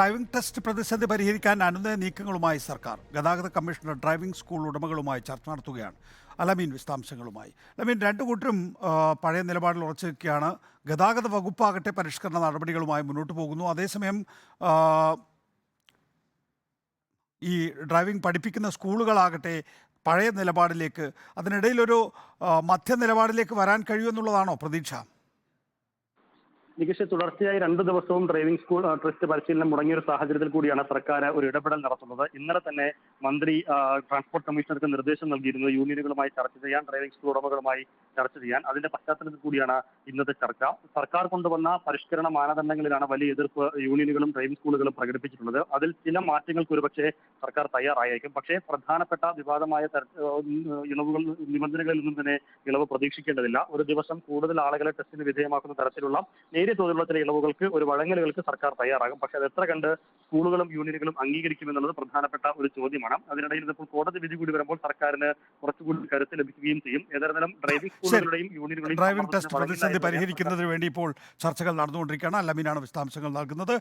Driving test പ്രതിസന്ധി പരിഹരിക്കാൻ അനുനയ നീക്കങ്ങളുമായി സർക്കാർ. ഗതാഗത കമ്മീഷണർ ഡ്രൈവിംഗ് സ്കൂൾ ഉടമകളുമായി ചർച്ച നടത്തുകയാണ്. അലമീൻ വിശദാംശങ്ങളുമായി. അലമീൻ, രണ്ടു കൂട്ടരും പഴയ നിലപാടിൽ ഉറച്ചു നിൽക്കുകയാണ്. ഗതാഗത വകുപ്പാകട്ടെ പരിഷ്കരണ നടപടികളുമായി മുന്നോട്ട് പോകുന്നു. അതേസമയം ഈ ഡ്രൈവിംഗ് പഠിപ്പിക്കുന്ന സ്കൂളുകളാകട്ടെ പഴയ നിലപാടിലേക്ക്, അതിനിടയിലൊരു മധ്യ നിലപാടിലേക്ക് വരാൻ കഴിയുമെന്നുള്ളതാണോ പ്രതീക്ഷ? നികേഷ്, തുടർച്ചയായി 2 ദിവസവും ഡ്രൈവിംഗ് സ്കൂൾ ടെസ്റ്റ് പരിശീലനം മുടങ്ങിയ ഒരു സാഹചര്യത്തിൽ കൂടിയാണ് സർക്കാർ ഒരു ഇടപെടൽ നടത്തുന്നത്. ഇന്നലെ തന്നെ മന്ത്രി ട്രാൻസ്പോർട്ട് കമ്മീഷണർക്ക് നിർദ്ദേശം നൽകിയിരുന്നു യൂണിയനുകളുമായി ചർച്ച ചെയ്യാൻ, ഡ്രൈവിംഗ് സ്കൂൾ ഉടമകളുമായി ചർച്ച ചെയ്യാൻ. അതിന്റെ പശ്ചാത്തലത്തിൽ കൂടിയാണ് ഇന്നത്തെ ചർച്ച. സർക്കാർ കൊണ്ടുവന്ന പരിഷ്കരണ മാനദണ്ഡങ്ങളിലാണ് വലിയ എതിർപ്പ് യൂണിയനുകളും ഡ്രൈവിംഗ് സ്കൂളുകളും പ്രകടിപ്പിച്ചിട്ടുള്ളത്. അതിൽ ചില മാറ്റങ്ങൾക്ക് ഒരുപക്ഷെ സർക്കാർ തയ്യാറായേക്കും. പക്ഷേ പ്രധാനപ്പെട്ട വിവാദമായ ഇളവുകൾ നിബന്ധനകളിൽ നിന്നും തന്നെ ഇളവ് പ്രതീക്ഷിക്കേണ്ടതില്ല. ഒരു ദിവസം കൂടുതൽ ആളുകളെ ടെസ്റ്റിന് വിധേയമാക്കുന്ന തരത്തിലുള്ള നേരിയ തോതിലുള്ള ചില ഇളവുകൾക്ക്, ഒരു വഴങ്ങലുകൾക്ക് സർക്കാർ തയ്യാറാകും. പക്ഷേ അത് എത്ര കണ്ട് സ്കൂളുകളും യൂണിയനുകളും അംഗീകരിക്കുമെന്നുള്ളത് പ്രധാനപ്പെട്ട ഒരു ചോദ്യമാണ്. അതിനിടയിൽ ഇപ്പോൾ കോടതി വിധി കൂടി വരുമ്പോൾ സർക്കാരിന് കുറച്ചുകൂടി കരുത്ത് ലഭിക്കുകയും ചെയ്യും. ഏതായാലും ഡ്രൈവിംഗ് സ്കൂളുകളുടെയും യൂണിയനുകളുടെയും ഡ്രൈവിംഗ് ടെസ്റ്റ് പ്രതിസന്ധി പരിഹരിക്കുന്നതിന് വേണ്ടി ഇപ്പോൾ ചർച്ചകൾ നടന്നുകൊണ്ടിരിക്കുകയാണ്. അലമീനാണ് വിശദാംശങ്ങൾ നൽകുന്നത്.